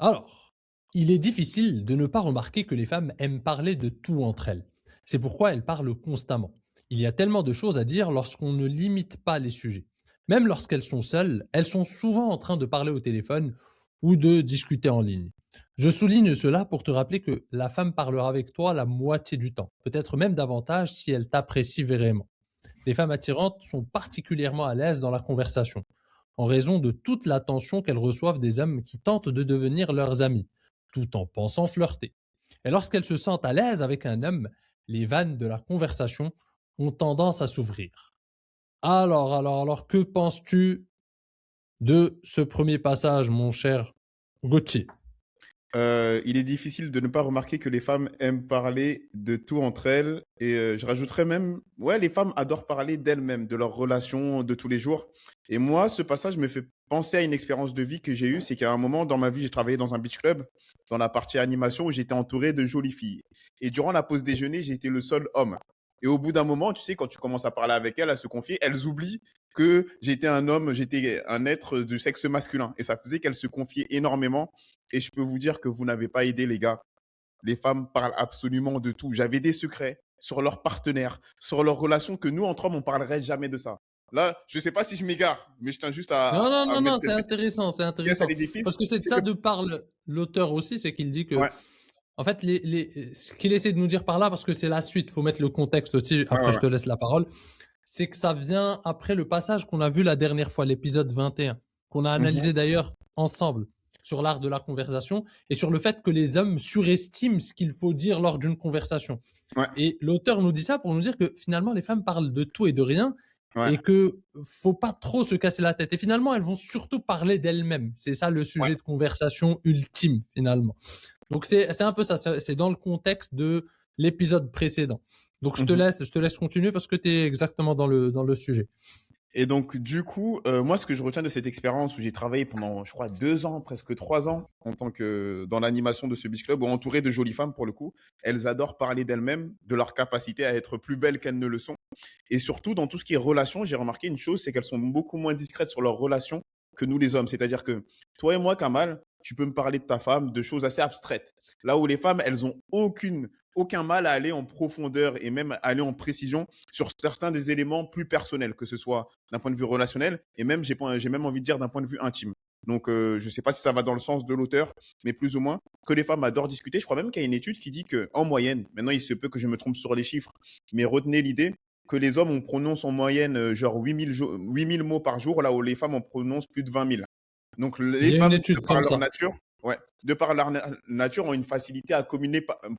Alors, il est difficile de ne pas remarquer que les femmes aiment parler de tout entre elles. C'est pourquoi elles parlent constamment. Il y a tellement de choses à dire lorsqu'on ne limite pas les sujets. Même lorsqu'elles sont seules, elles sont souvent en train de parler au téléphone ou de discuter en ligne. Je souligne cela pour te rappeler que la femme parlera avec toi la moitié du temps, peut-être même davantage si elle t'apprécie vraiment. Les femmes attirantes sont particulièrement à l'aise dans la conversation, en raison de toute l'attention qu'elles reçoivent des hommes qui tentent de devenir leurs amis, tout en pensant flirter. Et lorsqu'elles se sentent à l'aise avec un homme, les vannes de la conversation ont tendance à s'ouvrir. Alors, que penses-tu de ce premier passage, mon cher Gauthier? Il est difficile de ne pas remarquer que les femmes aiment parler de tout entre elles et je rajouterais même, ouais, les femmes adorent parler d'elles-mêmes, de leurs relations de tous les jours et moi, ce passage me fait penser à une expérience de vie que j'ai eue. C'est qu'à un moment dans ma vie, j'ai travaillé dans un beach club, dans la partie animation où j'étais entouré de jolies filles et durant la pause déjeuner, j'étais le seul homme et au bout d'un moment, tu sais, quand tu commences à parler avec elles, à se confier, elles oublient que j'étais un homme, j'étais un être du sexe masculin et ça faisait qu'elles se confiaient énormément et je peux vous dire que vous n'avez pas aidé les gars. Les femmes parlent absolument de tout. J'avais des secrets sur leurs partenaires, sur leurs relations que nous, entre hommes, on parlerait jamais de ça. Là, je sais pas si je m'égare, mais je tiens juste Non, non, à non, mettre non, c'est cette petite intéressant, c'est pièce à intéressant. l'édifice. Parce que c'est de C'est que ça de parle l'auteur aussi, c'est qu'il dit que ouais, en fait, ce qu'il essaie de nous dire par là, parce que c'est la suite, faut mettre le contexte aussi, ouais, après ouais, je ouais. te laisse la parole, c'est que ça vient après le passage qu'on a vu la dernière fois, l'épisode 21, qu'on a Mhm. analysé d'ailleurs ensemble sur l'art de la conversation et sur le fait que les hommes surestiment ce qu'il faut dire lors d'une conversation. Ouais, Et l'auteur nous dit ça pour nous dire que finalement les femmes parlent de tout et de rien ouais, et que faut pas trop se casser la tête. Et finalement, elles vont surtout parler d'elles-mêmes. C'est ça le ouais. sujet de conversation ultime finalement. Donc c'est un peu ça, c'est dans le contexte de l'épisode précédent. Donc Mhm. je te laisse continuer parce que tu es exactement dans le sujet. Et donc, du coup, moi, ce que je retiens de cette expérience où j'ai travaillé pendant, je crois, 2 ans, presque 3 ans, en tant que dans l'animation de ce beach club, ou entouré de jolies femmes pour le coup, elles adorent parler d'elles-mêmes, de leur capacité à être plus belles qu'elles ne le sont. Et surtout, dans tout ce qui est relations, j'ai remarqué une chose, c'est qu'elles sont beaucoup moins discrètes sur leurs relations que nous les hommes. C'est-à-dire que toi et moi, Kamal, tu peux me parler de ta femme, de choses assez abstraites. Là où les femmes, elles ont aucun mal à aller en profondeur et même à aller en précision sur certains des éléments plus personnels, que ce soit d'un point de vue relationnel et même, j'ai même envie de dire d'un point de vue intime. Donc, je ne sais pas si ça va dans le sens de l'auteur, mais plus ou moins, que les femmes adorent discuter. Je crois même qu'il y a une étude qui dit qu'en moyenne, maintenant il se peut que je me trompe sur les chiffres, mais retenez l'idée que les hommes, on prononce en moyenne genre 8 000 mots par jour, là où les femmes en prononcent plus de 20 000. Donc, Il les y a une femmes, de étude par comme leur ça. nature, ouais, de par leur nature, ont une facilité à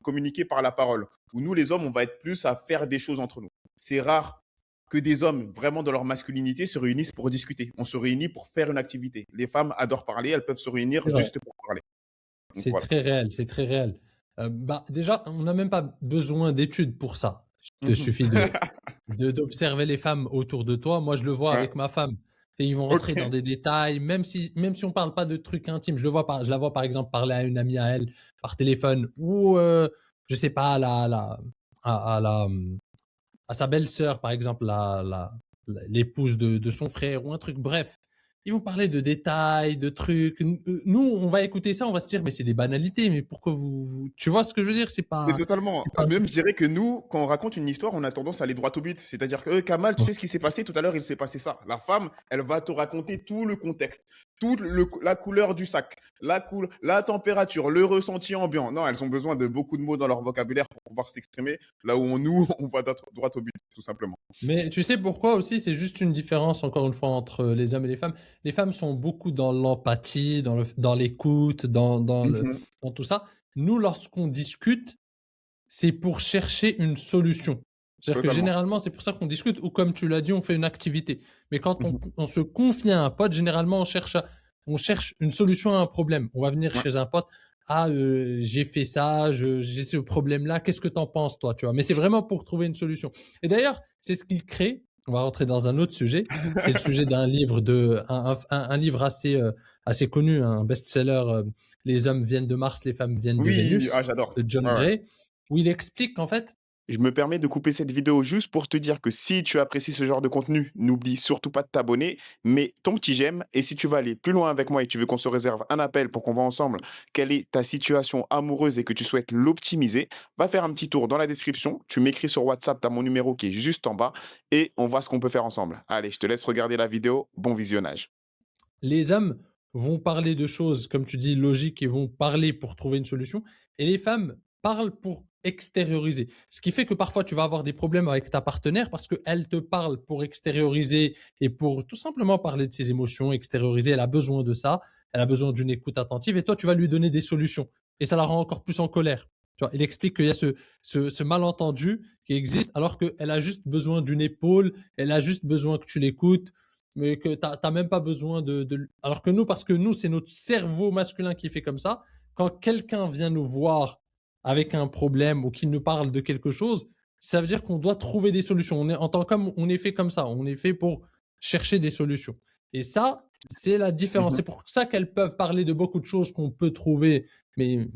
communiquer par la parole. Où nous, les hommes, on va être plus à faire des choses entre nous. C'est rare que des hommes, vraiment dans leur masculinité, se réunissent pour discuter. On se réunit pour faire une activité. Les femmes adorent parler, elles peuvent se réunir C'est vrai. juste pour parler. Donc C'est voilà. très réel, c'est très réel. Bah, déjà, on n'a même pas besoin d'études pour ça. Il te Mhm. suffit d'observer les femmes autour de toi. Moi, je le vois Ouais. avec ma femme. Et ils vont rentrer dans Ok. des détails, même si on parle pas de trucs intimes. Je la vois par exemple parler à une amie à elle par téléphone ou, je sais pas, à la, à sa belle-sœur, par exemple, l'épouse de son frère ou un truc. Bref, ils vont parler de détails, de trucs. Nous, on va écouter ça, on va se dire, mais c'est des banalités, mais pourquoi tu vois ce que je veux dire? Mais totalement. C'est pas un truc. Même, je dirais que nous, quand on raconte une histoire, on a tendance à aller droit au but. C'est-à-dire que, Kamal, tu sais ce qui s'est passé tout à l'heure, il s'est passé ça. La femme, elle va te raconter tout le contexte, la couleur du sac, la température, le ressenti ambiant. Non, elles ont besoin de beaucoup de mots dans leur vocabulaire pour pouvoir s'exprimer. Là où nous, on va droit au but, tout simplement. Mais tu sais pourquoi aussi? C'est juste une différence, encore une fois, entre les hommes et les femmes. Les femmes sont beaucoup dans l'empathie, dans l'écoute, Mhm. dans tout ça. Nous, lorsqu'on discute, c'est pour chercher une solution. C'est-à-dire que Totalement. généralement, c'est pour ça qu'on discute ou comme tu l'as dit, on fait une activité. Mais quand Mhm. on se confie à un pote, généralement, on cherche une solution à un problème. On va venir Ouais. chez un pote. Ah, j'ai fait ça, j'ai ce problème-là. Qu'est-ce que t'en penses, toi, tu vois? Mais c'est vraiment pour trouver une solution. Et d'ailleurs, c'est ce qu'il crée. On va rentrer dans un autre sujet. C'est le sujet d'un livre un livre assez connu, un best-seller, Les hommes viennent de Mars, les femmes viennent de Oui, Vénus, ah, j'adore. de John Ouais, ouais. Gray, où il explique qu'en fait, je me permets de couper cette vidéo juste pour te dire que si tu apprécies ce genre de contenu, n'oublie surtout pas de t'abonner, mets ton petit j'aime et si tu veux aller plus loin avec moi et tu veux qu'on se réserve un appel pour qu'on voit ensemble quelle est ta situation amoureuse et que tu souhaites l'optimiser, va faire un petit tour dans la description, tu m'écris sur WhatsApp, tu as mon numéro qui est juste en bas et on voit ce qu'on peut faire ensemble. Allez, je te laisse regarder la vidéo, bon visionnage. Les hommes vont parler de choses, comme tu dis, logiques et vont parler pour trouver une solution. Et les femmes parlent pour extérioriser. Ce qui fait que parfois tu vas avoir des problèmes avec ta partenaire parce qu'elle te parle pour extérioriser et pour tout simplement parler de ses émotions, extérioriser. Elle a besoin de ça. Elle a besoin d'une écoute attentive et toi, tu vas lui donner des solutions. Et ça la rend encore plus en colère. Tu vois, il explique qu'il y a ce malentendu qui existe alors qu'elle a juste besoin d'une épaule, elle a juste besoin que tu l'écoutes, mais que tu n'as même pas besoin Alors que nous, parce que nous, c'est notre cerveau masculin qui fait comme ça. Quand quelqu'un vient nous voir avec un problème ou qu'il nous parle de quelque chose, ça veut dire qu'on doit trouver des solutions. En tant qu'homme, on est fait comme ça. On est fait pour chercher des solutions. Et ça, c'est la différence. C'est Mhm, pour ça qu'elles peuvent parler de beaucoup de choses qu'on peut trouver, mais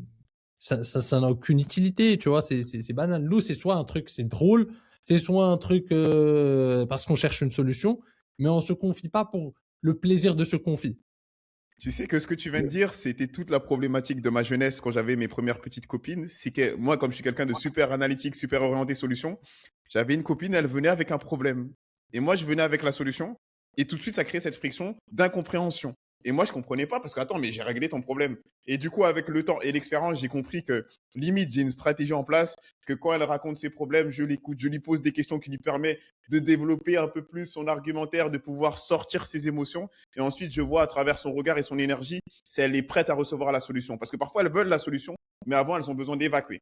ça n'a aucune utilité, tu vois. C'est banal. Nous, c'est soit un truc, c'est drôle, c'est soit un truc parce qu'on cherche une solution, mais on se confie pas pour le plaisir de se confier. Tu sais que ce que tu viens de dire, c'était toute la problématique de ma jeunesse quand j'avais mes premières petites copines. C'est que moi, comme je suis quelqu'un de super analytique, super orienté solution, j'avais une copine, elle venait avec un problème. Et moi, je venais avec la solution. Et tout de suite, ça créait cette friction d'incompréhension. Et moi, je comprenais pas parce que, attends, mais j'ai réglé ton problème. Et du coup, avec le temps et l'expérience, j'ai compris que limite, j'ai une stratégie en place, que quand elle raconte ses problèmes, je l'écoute, je lui pose des questions qui lui permettent de développer un peu plus son argumentaire, de pouvoir sortir ses émotions. Et ensuite, je vois à travers son regard et son énergie si elle est prête à recevoir la solution. Parce que parfois, elles veulent la solution, mais avant, elles ont besoin d'évacuer.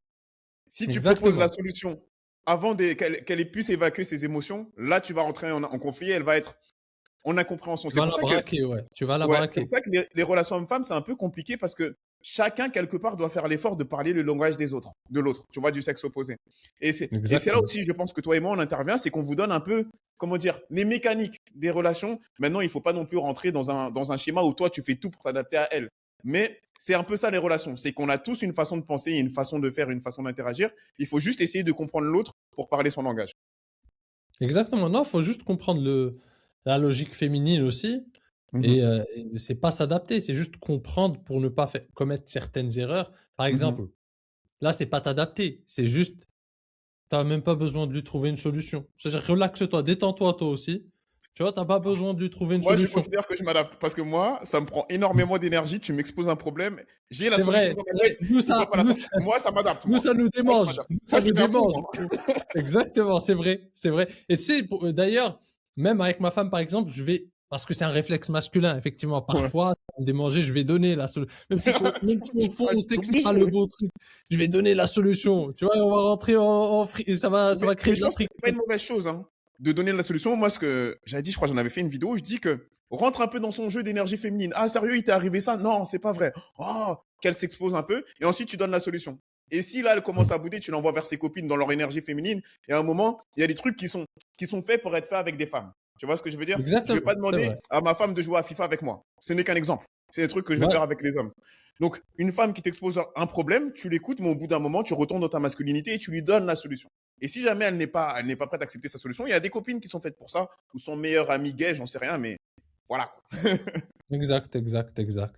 Si tu proposes la Exactement. solution avant qu'elle ait pu évacuer ses émotions, là, tu vas rentrer en conflit, elle va être en incompréhension. Tu C'est vas pour la ça que braquer, ouais. Tu vas la Ouais, c'est pour braquer. ça que les relations hommes-femmes, c'est un peu compliqué parce que chacun, quelque part, doit faire l'effort de parler le langage des autres, de l'autre, tu vois, du sexe opposé. Et c'est là Exactement. aussi, je pense que toi et moi, on intervient, c'est qu'on vous donne un peu, comment dire, les mécaniques des relations. Maintenant, il ne faut pas non plus rentrer dans un schéma où toi, tu fais tout pour t'adapter à elle. Mais c'est un peu ça les relations, c'est qu'on a tous une façon de penser, une façon de faire, une façon d'interagir. Il faut juste essayer de comprendre l'autre pour parler son langage. Exactement. Non, faut juste comprendre la logique féminine aussi Mhm, et c'est pas s'adapter, c'est juste comprendre pour ne pas commettre certaines erreurs. Par mhm. exemple, là, c'est pas t'adapter, c'est juste, tu as même pas besoin de lui trouver une solution. C'est-à-dire relaxe-toi, détends-toi toi aussi. Tu vois, tu as pas besoin de lui trouver une Moi, je solution. considère que je m'adapte parce que moi, ça me prend énormément d'énergie. Tu m'exposes un problème, j'ai la solution dans C'est ma vrai. tête et toi pas la sortir. Moi, ça m'adapte, Nous, moi. ça nous Moi, je démange. m'adapte. Nous, Moi, ça je nous deviens fou, démange. moi. Exactement, c'est vrai, c'est vrai. Et tu sais, d'ailleurs, même avec ma femme, par exemple, parce que c'est un réflexe masculin, effectivement, Ouais. parfois, ça me démanger, je vais donner la solution. Même si au fond, Ah, on t'es sait que c'est pas le obligé. bon truc, je vais donner la solution. Tu vois, on va rentrer ça va Mais créer je de la pense que c'est pas friction. une mauvaise chose, hein, de donner la solution. Moi, ce que j'avais dit, je crois que j'en avais fait une vidéo, je dis que rentre un peu dans son jeu d'énergie féminine. Ah, sérieux, il t'est arrivé ça? Non, c'est pas vrai. Oh, qu'elle s'expose un peu et ensuite tu donnes la solution. Et si là, elle commence à bouder, tu l'envoies vers ses copines dans leur énergie féminine. Et à un moment, il y a des trucs qui sont faits pour être faits avec des femmes. Tu vois ce que je veux dire? Je vais pas Exactement, c'est demander vrai. à ma femme de jouer à FIFA avec moi. Ce n'est qu'un exemple. C'est des trucs que je vais Ouais, faire avec les hommes. Donc, une femme qui t'expose un problème, tu l'écoutes, mais au bout d'un moment, tu retournes dans ta masculinité et tu lui donnes la solution. Et si jamais elle n'est pas prête à accepter sa solution, il y a des copines qui sont faites pour ça, ou son meilleur ami gay, j'en sais rien, mais voilà. exact, exact, exact.